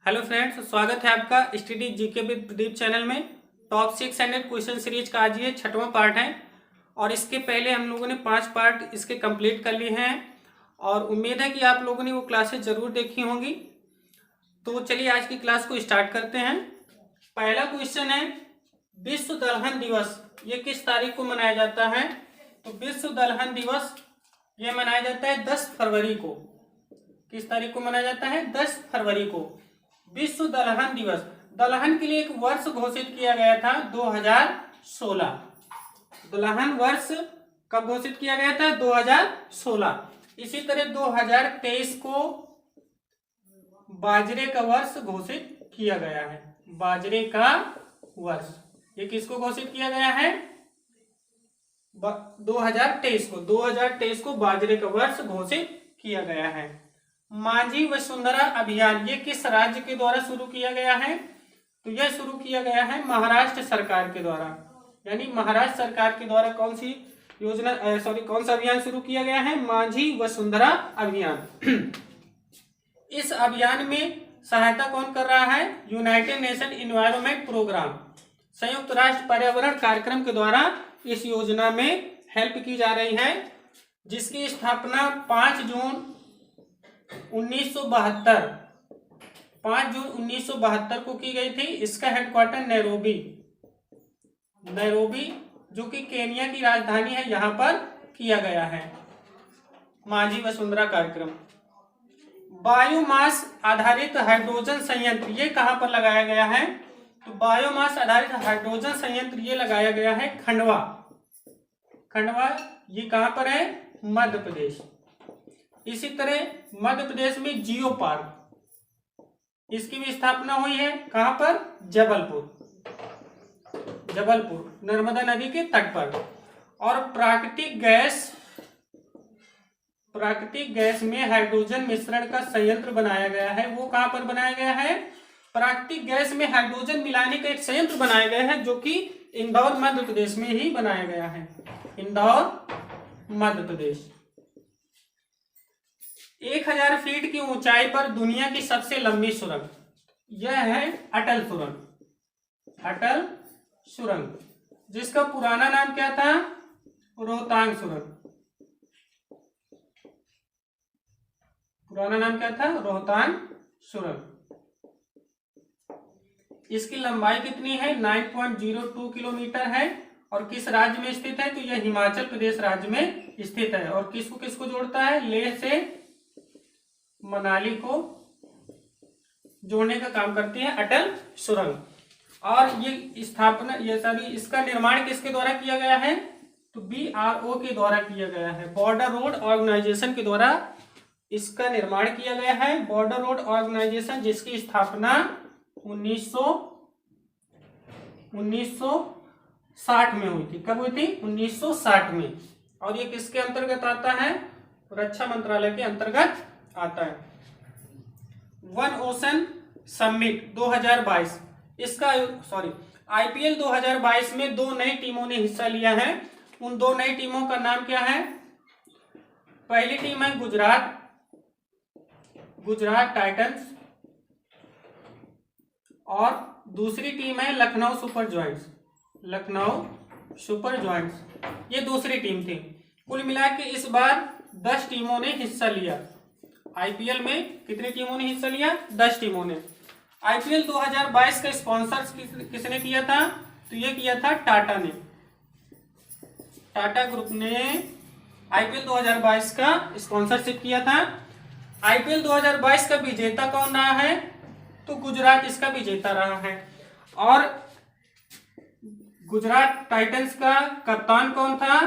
Hello friends, स्वागत है आपका study GK with Pradeep channel में। टॉप 600 क्वेश्चन सीरीज का आज ये 6वां पार्ट है और इसके पहले हम लोगों ने 5 पार्ट इसके कंप्लीट कर लिए हैं और उम्मीद है कि आप लोगों ने वो क्लासेस जरूर देखी होंगी। तो चलिए आज की क्लास को स्टार्ट करते हैं। पहला क्वेश्चन है, विश्व दलहन दिवस ये किस तारीख को मनाया जाता है? तो विश्व दलहन दिवस ये मनाया जाता है 10 फरवरी को। किस तारीख को मनाया जाता है? 10 फरवरी को विश्व दलहन दिवस। दलहन के लिए एक वर्ष घोषित किया गया था 2016। दलहन वर्ष कब घोषित किया गया था? 2016। इसी तरह 2023 को बाजरे का वर्ष घोषित किया गया है। बाजरे का वर्ष ये किसको घोषित किया गया है? 2023 को बाजरे का वर्ष घोषित किया गया है। माझी वसुंधरा अभियान ये किस राज्य के द्वारा शुरू किया गया है? तो यह शुरू किया गया है महाराष्ट्र सरकार के द्वारा। यानी महाराष्ट्र सरकार के द्वारा कौन सी योजना कौन सा अभियान शुरू किया गया है? माझी वसुंधरा अभियान। इस अभियान में सहायता कौन कर रहा है? यूनाइटेड नेशन इन्वायरमेंट प्रोग्राम, संयुक्त राष्ट्र पर्यावरण कार्यक्रम के द्वारा इस योजना में हेल्प की जा रही है, जिसकी स्थापना 5 जून 1972 को की गई थी। इसका हेडक्वार्टर नैरोबी जो कि केनिया की राजधानी है, यहां पर किया गया है माझी वसुंधरा कार्यक्रम। बायोमास आधारित हाइड्रोजन संयंत्र ये कहां पर लगाया गया है? तो बायोमास आधारित हाइड्रोजन संयंत्र ये लगाया गया है खंडवा। ये कहां पर है? मध्य प्रदेश। इसी तरह मध्य प्रदेश में जियो पार्क, इसकी भी स्थापना हुई है कहां पर? जबलपुर नर्मदा नदी के तट पर। और प्राकृतिक गैस में हाइड्रोजन मिश्रण का संयंत्र बनाया गया है। वो कहां पर बनाया गया है? प्राकृतिक गैस में हाइड्रोजन मिलाने का एक संयंत्र बनाया गया है, जो कि इंदौर मध्य प्रदेश में ही बनाया गया है। इंदौर मध्य प्रदेश। 1000 फीट की ऊंचाई पर दुनिया की सबसे लंबी सुरंग यह है अटल सुरंग, जिसका पुराना नाम क्या था? रोहतांग सुरंग। पुराना नाम क्या था? रोहतांग सुरंग। इसकी लंबाई कितनी है? 9.02 किलोमीटर है। और किस राज्य में स्थित है? तो यह हिमाचल प्रदेश राज्य में स्थित है। और किसको जोड़ता है? लेह से मनाली को जोड़ने का काम करती है अटल सुरंग। और इसका निर्माण किसके द्वारा किया गया है? तो BRO के द्वारा किया गया है, बॉर्डर रोड ऑर्गेनाइजेशन के द्वारा इसका निर्माण किया गया है। बॉर्डर रोड ऑर्गेनाइजेशन जिसकी स्थापना 1960 में हुई थी। कब हुई थी? 1960 में। और ये किसके अंतर्गत आता है? रक्षा मंत्रालय के अंतर्गत आता है। वन ओशन समिट 2022 IPL 2022 में 2 नई टीमों ने हिस्सा लिया है। उन 2 नई टीमों का नाम क्या है? पहली टीम है गुजरात टाइटंस और दूसरी टीम है लखनऊ सुपर जॉयंट्स। ये दूसरी टीम थी। कुल मिला के इस बार 10 टीमों ने हिस्सा लिया। IPL में कितनी टीमों ने हिस्सा लिया? 10 टीमों ने। IPL 2022 का स्पॉन्सर किसने किया था? तो ये किया था टाटा ने। टाटा ग्रुप ने IPL 2022 का स्पॉन्सरशिप किया था। IPL 2022 का विजेता कौन रहा है? तो गुजरात इसका विजेता रहा है। और गुजरात टाइटंस का कप्तान कौन था?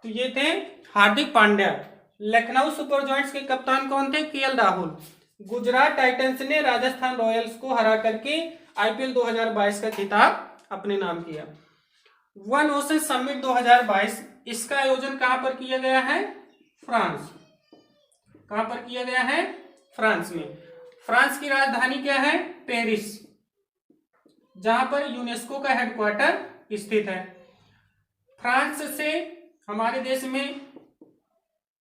तो ये थे हार्दिक पांड्या। लखनऊ सुपर जॉयंट्स के कप्तान कौन थे? KL राहुल। गुजरात टाइटंस ने राजस्थान रॉयल्स को हरा करके IPL 2022 का खिताब अपने नाम किया। वन ओशन समिट 2022 इसका आयोजन कहां पर किया गया है? फ्रांस। कहां पर किया गया है? फ्रांस में। फ्रांस की राजधानी क्या है? पेरिस, जहां पर यूनेस्को का हेडक्वार्टर स्थित है। फ्रांस से हमारे देश में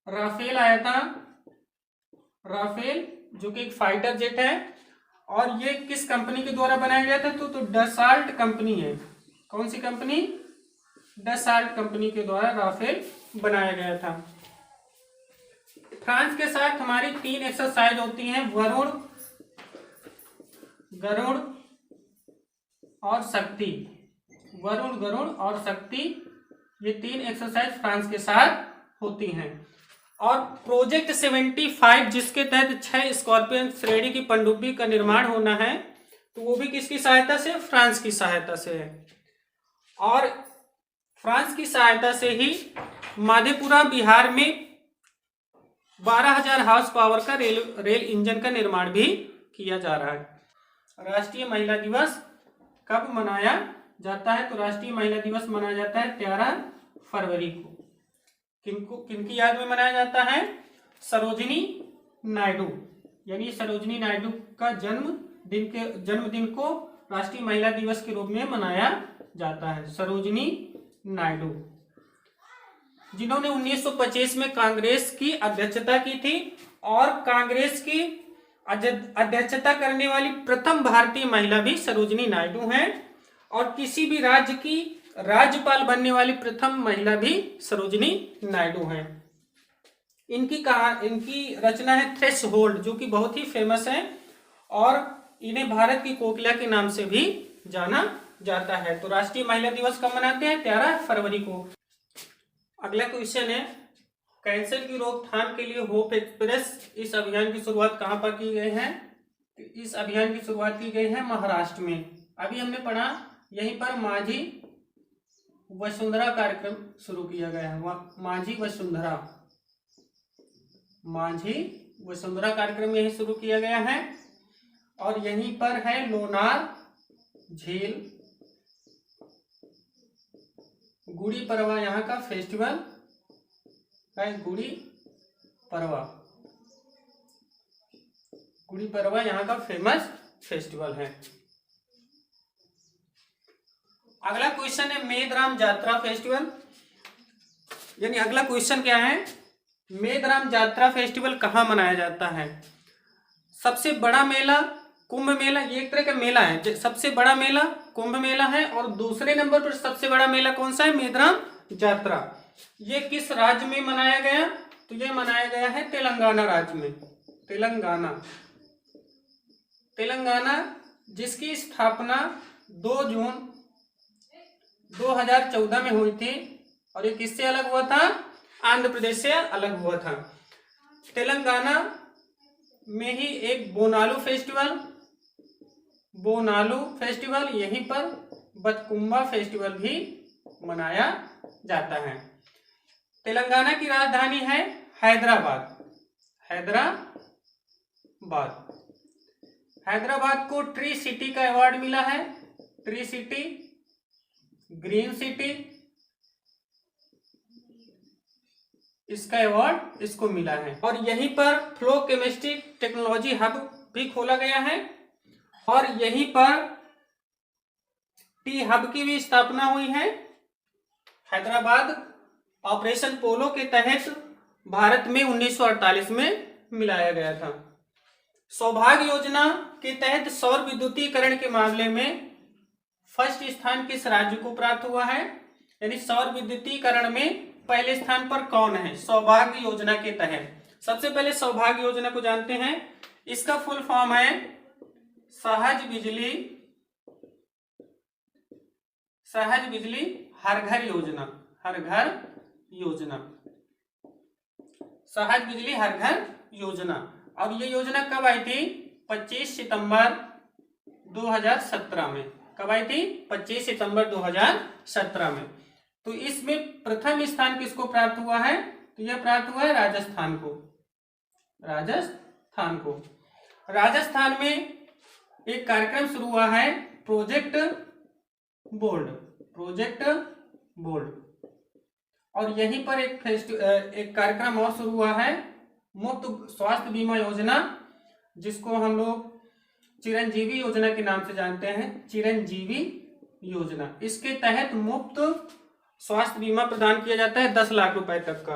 राफेल आया था। राफेल जो कि एक फाइटर जेट है और ये किस कंपनी के द्वारा बनाया गया था? तो डसाल्ट कंपनी है। कौन सी कंपनी? डसाल्ट कंपनी के द्वारा राफेल बनाया गया था। फ्रांस के साथ हमारी 3 एक्सरसाइज होती हैं, वरुण, गरुड़ और शक्ति। वरुण, गरुड़ और शक्ति, ये 3 एक्सरसाइज फ्रांस के साथ होती हैं। और प्रोजेक्ट 75 जिसके तहत 6 स्कॉर्पियन श्रेणी की पनडुब्बी का निर्माण होना है, तो वो भी किसकी सहायता से? फ्रांस की सहायता से है। और फ्रांस की सहायता से ही मधेपुरा बिहार में 12,000 हाउस पावर का रेल इंजन का निर्माण भी किया जा रहा है। राष्ट्रीय महिला दिवस कब मनाया जाता है? तो राष्ट्रीय महिला दिवस मनाया जाता है 13 फरवरी को। किनकी याद में मनाया जाता है? सरोजिनी नायडू, यानी सरोजिनी नायडू का जन्मदिन को राष्ट्रीय महिला दिवस के रूप में मनाया जाता है। सरोजिनी नायडू, जिन्होंने 1925 में कांग्रेस की अध्यक्षता की थी और कांग्रेस की अध्यक्षता करने वाली प्रथम भारतीय महिला भी सरोजिनी नायडू हैं, और किसी भी राज्य की राज्यपाल बनने वाली प्रथम महिला भी सरोजिनी नायडू हैं। इनकी रचना है थ्रेशहोल्ड, जो कि बहुत ही फेमस है, और इन्हें भारत की कोकिला के नाम से भी जाना जाता है। तो राष्ट्रीय महिला दिवस कब मनाते हैं? 13 फरवरी को। अगला क्वेश्चन है, कैंसर की रोकथाम के लिए होप एक्सप्रेस इस अभियान की शुरुआत कहां पर की गई है? इस अभियान की शुरुआत की गई है महाराष्ट्र में। अभी हमने पढ़ा यहीं पर माझी वसुंधरा कार्यक्रम शुरू किया गया है। माझी वसुंधरा कार्यक्रम यही शुरू किया गया है, और यहीं पर है लोनार झील, गुड़ी पड़वा यहाँ का फेस्टिवल है। गुड़ी पड़वा यहाँ का फेमस फेस्टिवल है। अगला क्वेश्चन है मेदराम जात्रा फेस्टिवल, यानी अगला क्वेश्चन क्या है? मेदराम जात्रा फेस्टिवल कहाँ मनाया जाता है? सबसे बड़ा मेला कुंभ मेला, ये एक तरह का मेला है। सबसे बड़ा मेला कुंभ मेला है, और दूसरे नंबर पर सबसे बड़ा मेला कौन सा है? मेदराम जात्रा। ये किस राज्य में मनाया गया? तो ये मनाया गया है तेलंगाना राज्य में। तेलंगाना जिसकी स्थापना 2 जून 2014 में हुई थी, और ये किससे अलग हुआ था? आंध्र प्रदेश से अलग हुआ था। तेलंगाना में ही एक बोनालू फेस्टिवल, यहीं पर बतकुम्बा फेस्टिवल भी मनाया जाता है। तेलंगाना की राजधानी है हैदराबाद को ट्री सिटी का अवार्ड मिला है। ट्री सिटी, ग्रीन सिटी, इसका अवार्ड इसको मिला है। और यहीं पर फ्लो केमिस्ट्री टेक्नोलॉजी हब भी खोला गया है, और यहीं पर टी हब की भी स्थापना हुई है। हैदराबाद ऑपरेशन पोलो के तहत भारत में 1948 में मिलाया गया था। सौभाग्य योजना के तहत सौर विद्युतीकरण के मामले में फर्स्ट स्थान किस राज्य को प्राप्त हुआ है? यानी सौर विद्युतीकरण में पहले स्थान पर कौन है सौभाग्य योजना के तहत? सबसे पहले सौभाग्य योजना को जानते हैं। इसका फुल फॉर्म है सहज बिजली हर घर योजना। सहज बिजली हर घर योजना। और ये योजना कब आई थी? 25 सितंबर 2017 में। कब आई थी? 25 सितंबर 2017 में। तो इसमें प्रथम स्थान किसको प्राप्त हुआ है? तो यह प्राप्त हुआ है राजस्थान को। राजस्थान में एक कार्यक्रम शुरू हुआ है प्रोजेक्ट बोल्ड, और यहीं पर एक कार्यक्रम और शुरू हुआ है मुफ्त स्वास्थ्य बीमा योजना, जिसको हम लोग चिरंजीवी योजना के नाम से जानते हैं। चिरंजीवी योजना, इसके तहत मुफ्त स्वास्थ्य बीमा प्रदान किया जाता है 10 लाख रुपए तक का।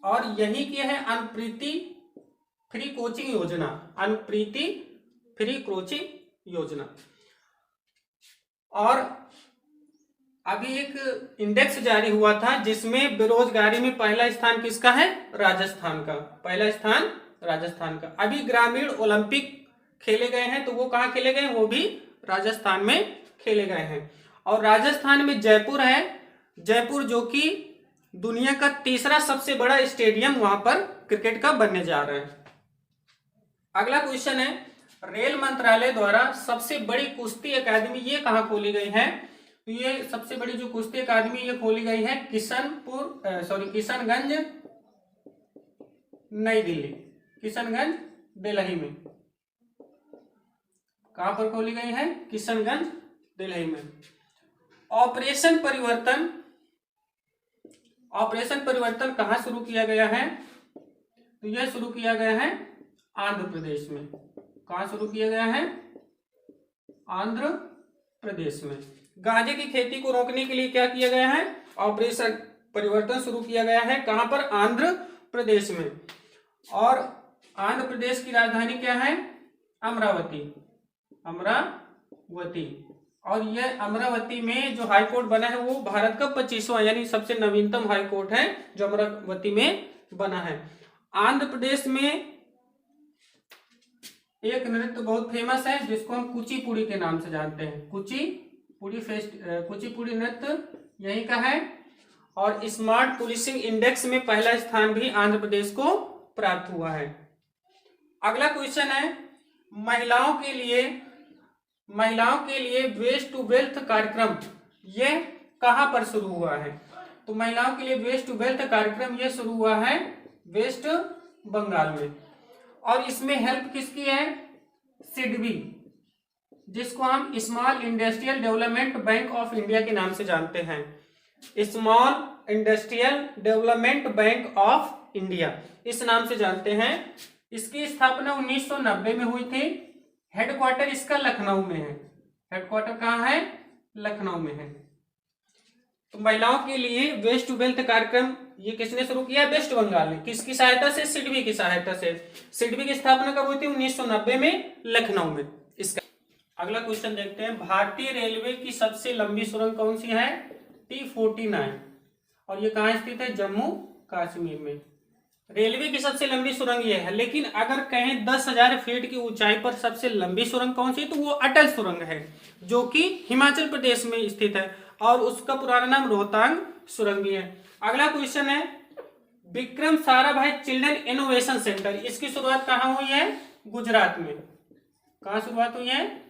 और यही की है अनुप्रीति फ्री कोचिंग योजना। अनुप्रीति फ्री कोचिंग योजना। और अभी एक इंडेक्स जारी हुआ था जिसमें बेरोजगारी में पहला स्थान किसका है? राजस्थान का। पहला स्थान राजस्थान का। अभी ग्रामीण ओलंपिक खेले गए हैं, तो वो कहाँ खेले गए? वो भी राजस्थान में खेले गए हैं। और राजस्थान में जयपुर है, जयपुर जो कि दुनिया का तीसरा सबसे बड़ा स्टेडियम वहां पर क्रिकेट का बनने जा रहा है। अगला क्वेश्चन है, रेल मंत्रालय द्वारा सबसे बड़ी कुश्ती अकादमी ये कहाँ खोली गई है? तो ये सबसे बड़ी जो कुश्ती अकादमी ये खोली गई है किशनगंज नई दिल्ली, किशनगंज दिल्ली में। कहां पर खोली गई है? किशनगंज दिल्ली में। ऑपरेशन परिवर्तन कहां शुरू किया गया है? तो यह शुरू किया गया है आंध्र प्रदेश में। कहां शुरू किया गया है? आंध्र प्रदेश में। गांजे की खेती को रोकने के लिए क्या किया गया है? ऑपरेशन परिवर्तन शुरू किया गया है। कहां पर? आंध्र प्रदेश में। और आंध्र प्रदेश की राजधानी क्या है? अमरावती। और यह अमरावती में जो हाई कोर्ट बना है वो भारत का 25वां यानी सबसे नवीनतम हाई कोर्ट है जो अमरावती में बना है। आंध्र प्रदेश में एक नृत्य बहुत फेमस है जिसको हम कुचिपुड़ी के नाम से जानते हैं। कुचिपुड़ी नृत्य यही का है। और स्मार्ट पुलिसिंग इंडेक्स में पहला स्थान भी आंध्र प्रदेश को प्राप्त हुआ है। अगला क्वेश्चन है, महिलाओं के लिए वेस्ट टू वेल्थ कार्यक्रम ये कहां पर शुरू हुआ है? तो महिलाओं के लिए वेस्ट टू वेल्थ कार्यक्रम ये शुरू हुआ है वेस्ट बंगाल में। और इसमें हेल्प किसकी है? सिडबी, जिसको हम small industrial development bank of India के नाम से जानते हैं। Small industrial development bank of India इस नाम से जानते हैं। इसकी स्थापना 1990 में हुई थी। हेडक्वार्टर इसका लखनऊ में है। हेडक्वार्टर कहाँ है? लखनऊ में है। तो महिलाओं के लिए वेस्ट टू वेल्थ कार्यक्रम ये किसने शुरू किया? वेस्ट बंगाल ने। किसकी सहायता से? सिडबी की सहायता से। सिडबी की स्थापना कब हुई थी? 1990 में लखनऊ में। इसका अगला क्वेश्चन देखते हैं, भारतीय रेलवे की सबसे लंबी सुरंग कौन सी है? T49। और ये कहाँ स्थित है? जम्मू कश्मीर में। रेलवे की सबसे लंबी सुरंग ये है। लेकिन अगर कहें 10,000 फीट की ऊंचाई पर सबसे लंबी सुरंग कौन सी, तो वो अटल सुरंग है जो कि हिमाचल प्रदेश में स्थित है और उसका पुराना नाम रोहतांग सुरंग भी है। अगला क्वेश्चन है, Vikram Sarabhai children innovation centre इसकी शुरुआत कहाँ हुई है? गुजरात में। कहाँ शुरुआत हुई है?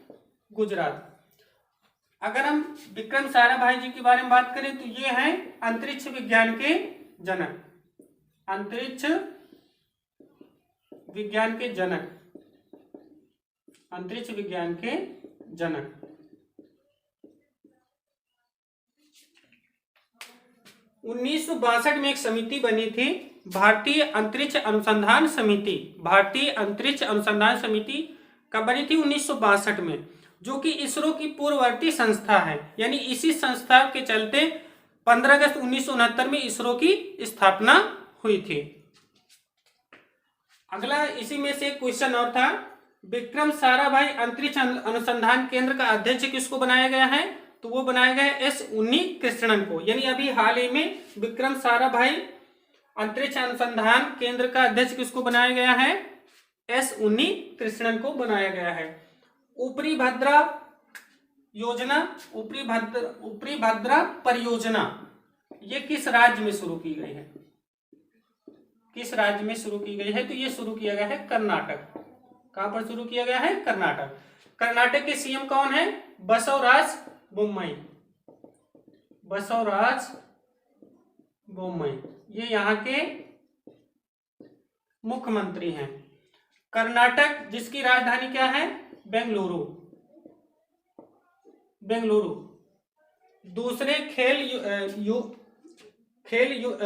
गुजरात। अगर हम विक्रम साराभाई जी के बारे में बात करें तो ये हैं अंतरिक्ष विज्ञान के जनक। अंतरिक्ष विज्ञान के जनक। 1962 में एक समिति बनी थी, भारतीय अंतरिक्ष अनुसंधान समिति। भारतीय अंतरिक्ष अनुसंधान समिति कब बनी थी? 1962 में, जो कि इसरो की पूर्ववर्ती संस्था है। यानी इसी संस्था के चलते 15 अगस्त 1969 में इसरो की स्थापना हुई थी। अगला इसी में से क्वेश्चन और था, विक्रम साराभाई अंतरिक्ष अनुसंधान केंद्र का अध्यक्ष किसको बनाया गया है? तो वो बनाया गया है एस उन्नीकृष्णन को। यानी अभी हाल ही में विक्रम साराभाई अंतरिक्ष अनुसंधान केंद्र का अध्यक्ष किसको बनाया गया है? एस उन्नीकृष्णन को बनाया गया है। ऊपरी भद्रा परियोजना ये किस राज्य में शुरू की गई है? किस राज्य में शुरू की गई है? तो ये शुरू किया गया है कर्नाटक। कहां पर शुरू किया गया है? कर्नाटक। कर्नाटक के सीएम कौन है? बसवराज बोम्मई। ये यहाँ के मुख्यमंत्री हैं। कर्नाटक जिसकी राजधानी क्या है? बेंगलुरु। दूसरे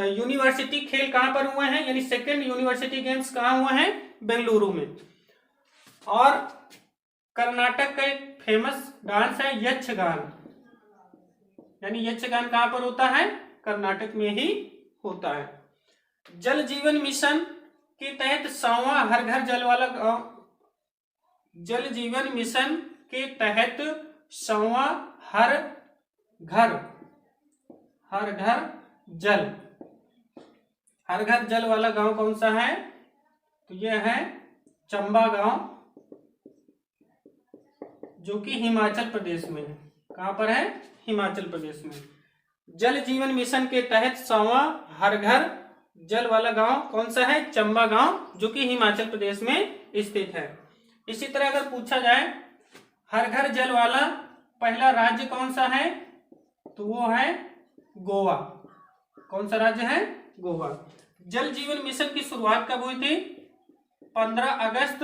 यूनिवर्सिटी खेल कहां पर हुए हैं? यानी सेकंड यूनिवर्सिटी गेम्स कहां हुए हैं? बेंगलुरु में। और कर्नाटक का एक फेमस डांस है यक्षगान। यानी यक्षगान कहां पर होता है? कर्नाटक में ही होता है। जल जीवन मिशन के तहत 100वां हर घर जल वाला गांव जल जीवन मिशन के तहत 100वां हर घर जल वाला गांव कौन सा है? तो यह है चंबा गांव, जो कि हिमाचल प्रदेश में है। कहां पर है? हिमाचल प्रदेश में। जल जीवन मिशन के तहत 100वां हर घर जल वाला गांव कौन सा है? चंबा गांव, जो कि हिमाचल प्रदेश में स्थित है। इसी तरह अगर पूछा जाए हर घर जल वाला पहला राज्य कौन सा है? तो वो है गोवा। कौन सा राज्य है? गोवा। जल जीवन मिशन की शुरुआत कब हुई थी? 15 अगस्त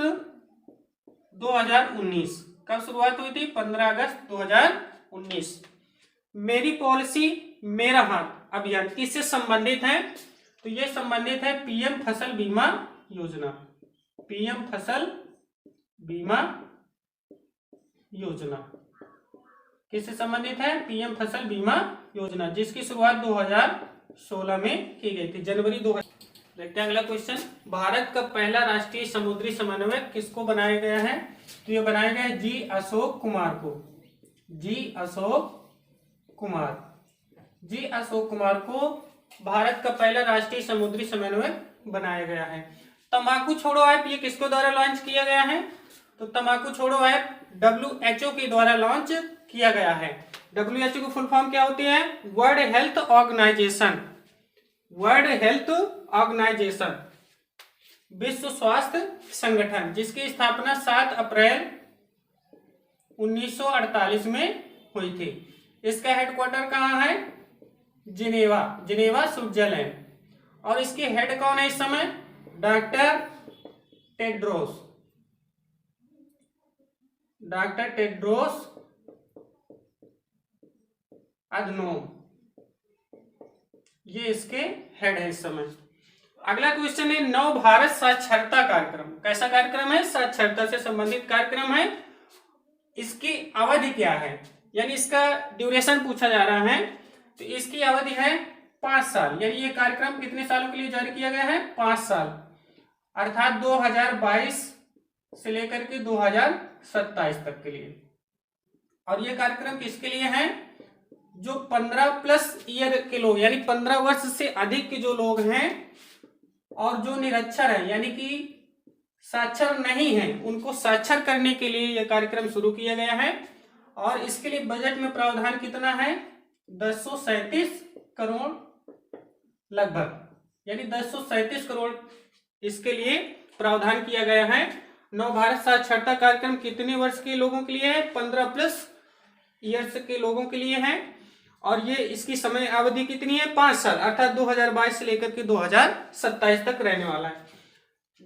2019। कब शुरुआत हुई थी? 15 अगस्त 2019। मेरी पॉलिसी मेरा हाथ अभियान किससे संबंधित है? तो ये संबंधित है पीएम फसल बीमा योजना। पीएम फसल बीमा योजना किससे संबंधित है? पीएम फसल बीमा योजना, जिसकी शुरुआत 2016 में की गई थी, जनवरी 2000। देखते हैं अगला क्वेश्चन। भारत का पहला राष्ट्रीय समुद्री समन्वयक किसको बनाया गया है? तो ये बनाया गया है जी अशोक कुमार को। जी अशोक कुमार को भारत का पहला राष्ट्रीय समुद्री समन्वयक बनाया गया है। तंबाकू छोड़ो ऐप ये किसके द्वारा लॉन्च किया गया है? तो तंबाकू छोड़ो ऐप WHO के द्वारा लॉन्च किया गया है। WHO की फुल फॉर्म क्या होती है? वर्ल्ड हेल्थ ऑर्गेनाइजेशन, विश्व स्वास्थ्य संगठन, जिसकी स्थापना 7 अप्रैल 1948 में हुई थी। इसका हेडक्वार्टर कहाँ है? Geneva Switzerland. और इसके हेड कौन है इस समय? डॉक्टर टेड्रोस अधनोम, ये इसके हेड है इस समय। अगला क्वेश्चन है नव भारत साक्षरता कार्यक्रम। कैसा कार्यक्रम है? साक्षरता से संबंधित कार्यक्रम है। इसकी अवधि क्या है? यानी इसका ड्यूरेशन पूछा जा रहा है। तो इसकी अवधि है 5 साल। यानी ये कार्यक्रम कितने सालों के लिए जारी किया गया है? 5 साल, अर्थात 2022 से लेकर के 2027 तक के लिए। और ये कार्यक्रम किसके लिए है? जो 15+ ईयर के लोग, यानी 15 वर्ष से अधिक के जो लोग हैं और जो निरक्षर हैं, यानी कि साक्षर नहीं है, उनको साक्षर करने के लिए यह कार्यक्रम शुरू किया गया है। और इसके लिए बजट में प्रावधान कितना है? 237 करोड़ लगभग, यानी 237 करोड़ इसके लिए प्रावधान किया गया है। नव भारत साक्षरता कार्यक्रम कितने वर्ष के लोगों के लिए है? 15+ ईयर्स के लोगों के लिए है। और ये इसकी समय अवधि कितनी है? 5 साल, अर्थात 2022 से लेकर के 2027 तक रहने वाला है।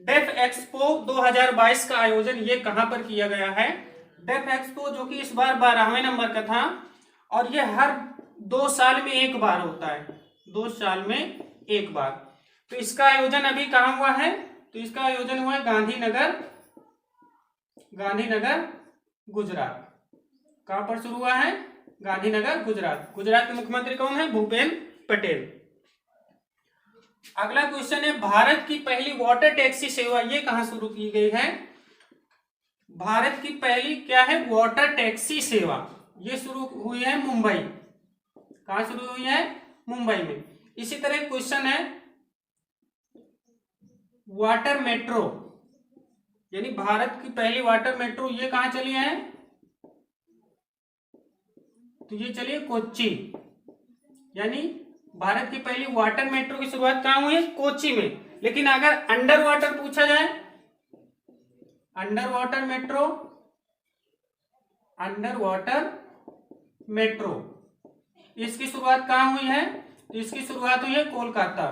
डेफ एक्सपो 2022 का आयोजन ये कहां पर किया गया है? डेफ एक्सपो जो कि इस बार 12वें नंबर का था, और ये हर 2 साल में एक बार होता है। 2 साल में एक बार। तो इसका आयोजन अभी कहां हुआ है? तो इसका आयोजन हुआ है गांधीनगर गुजरात। कहां पर शुरू हुआ है? गांधीनगर गुजरात। गुजरात के मुख्यमंत्री कौन है? भूपेंद्र पटेल। अगला क्वेश्चन है भारत की पहली वाटर टैक्सी सेवा ये कहां शुरू की गई है? भारत की पहली क्या है? वाटर टैक्सी सेवा ये शुरू हुई है मुंबई। कहां शुरू हुई है? मुंबई में। इसी तरह क्वेश्चन है वाटर मेट्रो, यानी भारत की पहली वाटर मेट्रो ये कहां चली है? तो ये चलिए कोच्चि, यानी भारत की पहली वाटर मेट्रो की शुरुआत कहां हुई है? कोच्चि में। लेकिन अगर अंडर वाटर पूछा जाए, अंडर वाटर मेट्रो इसकी शुरुआत कहां हुई है? तो इसकी शुरुआत हुई है कोलकाता।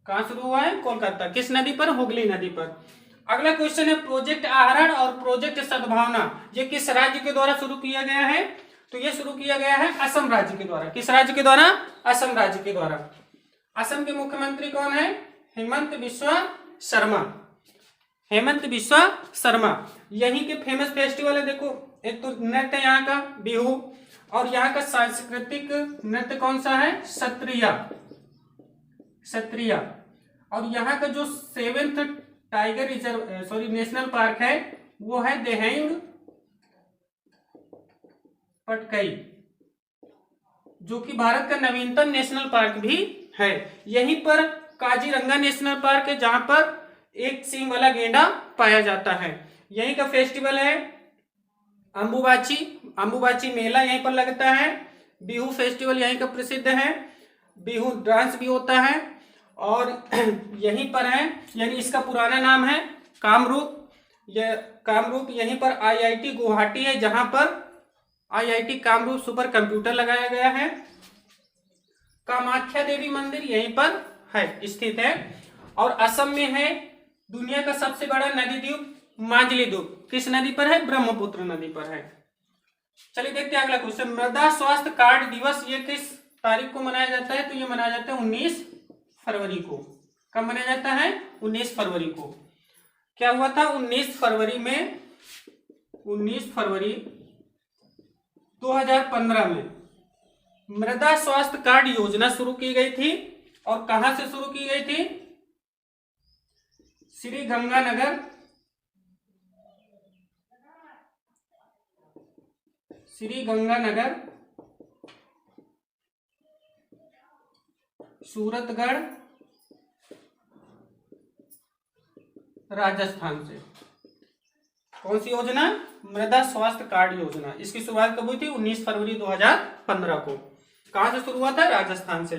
कहां शुरू हुआ है? कोलकाता। किस नदी पर? हुगली नदी पर। अगला क्वेश्चन है प्रोजेक्ट आहरण और प्रोजेक्ट सद्भावना ये किस राज्य के द्वारा शुरू किया गया है? तो ये शुरू किया गया है असम राज्य के द्वारा। किस राज्य के द्वारा? असम राज्य के द्वारा। असम के मुख्यमंत्री कौन है? हेमंत बिस्वा शर्मा। यहीं के फेमस फेस्टिवल है, देखो एक तो नृत्य यहाँ का बिहू, और यहाँ का सांस्कृतिक नृत्य कौन सा है? सत्रिया। और यहाँ का जो 7th tiger reserve national park है वो है देहंग पटकई, जो कि भारत का नवीनतम नेशनल पार्क भी है। यहीं पर काजीरंगा नेशनल पार्क है, जहां पर एक सींग वाला गेंडा पाया जाता है। यहीं का फेस्टिवल है अंबुबाची, अंबुबाची मेला यहीं पर लगता है। बिहू फेस्टिवल यहीं का प्रसिद्ध है, बिहू डांस भी होता है और यहीं पर है, यानी इसका पुराना नाम है कामरूप। यह कामरूप यहीं पर आईआईटी गुवाहाटी है, जहां पर आईआईटी कामरूप सुपर कंप्यूटर लगाया गया है। कामाख्या देवी मंदिर यहीं पर है, स्थित है। और असम में है दुनिया का सबसे बड़ा नदी द्वीप मांजली द्वीप। किस नदी पर है? ब्रह्मपुत्र नदी पर है। चलिए देखते हैं अगला क्वेश्चन। मृदा स्वास्थ्य कार्ड दिवस ये किस तारीख को मनाया जाता है? तो ये मनाया जाता है 19 फरवरी को। कब मनाया जाता है? 19 फरवरी को। क्या हुआ था 19 फरवरी में? 19 फरवरी 2015 में मृदा स्वास्थ्य कार्ड योजना शुरू की गई थी। और कहां से शुरू की गई थी? श्री गंगानगर, श्री गंगानगर, सूरतगढ़, राजस्थान से। कौन सी योजना? मृदा स्वास्थ्य कार्ड योजना। इसकी शुरुआत कब हुई थी? 19 फरवरी 2015 को। कहां से शुरू हुआ था? राजस्थान से।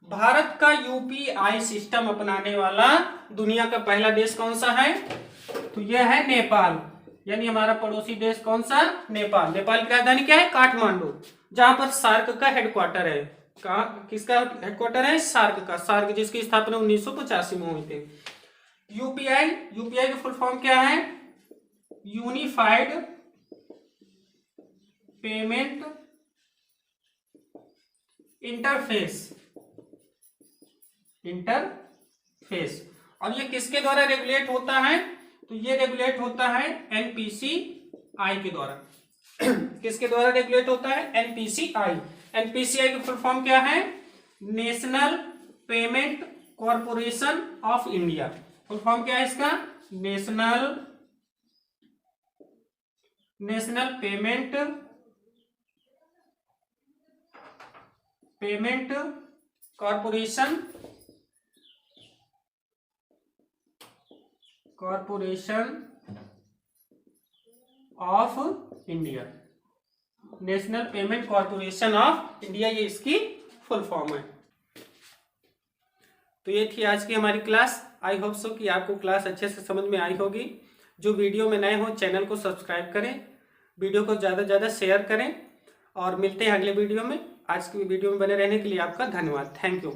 भारत का यूपीआई सिस्टम अपनाने वाला दुनिया का पहला देश कौन सा है? तो यह है नेपाल, यानी हमारा पड़ोसी देश कौन सा? नेपाल। नेपाल की राजधानी क्या है? काठमांडू, जहां पर सार्क का हेडक्वार्टर है। कहाँ किसका हेडक्वार्टर है? सार्क का। सार्क जिसकी स्थापना 1985 में हुई थी। यूपीआई, यूपीआई की फुल फॉर्म क्या है? Unified payment interface, interface. और ये किसके द्वारा रेगुलेट होता है? तो ये रेगुलेट होता है एनपीसीआई के द्वारा। किसके द्वारा रेगुलेट होता है? एनपीसीआई। एनपीसीआई की फुल फॉर्म क्या है? National payment corporation of India. Full form क्या है इसका? National payment corporation of India. National payment corporation of India, ये इसकी फुल फॉर्म है। तो ये थी आज की हमारी क्लास। आई होप सो कि आपको क्लास अच्छे से समझ में आई होगी। जो वीडियो में नए हो चैनल को सब्सक्राइब करें, वीडियो को ज़्यादा से ज़्यादा शेयर करें और मिलते हैं अगले वीडियो में। आज की वीडियो में बने रहने के लिए आपका धन्यवाद। Thank you.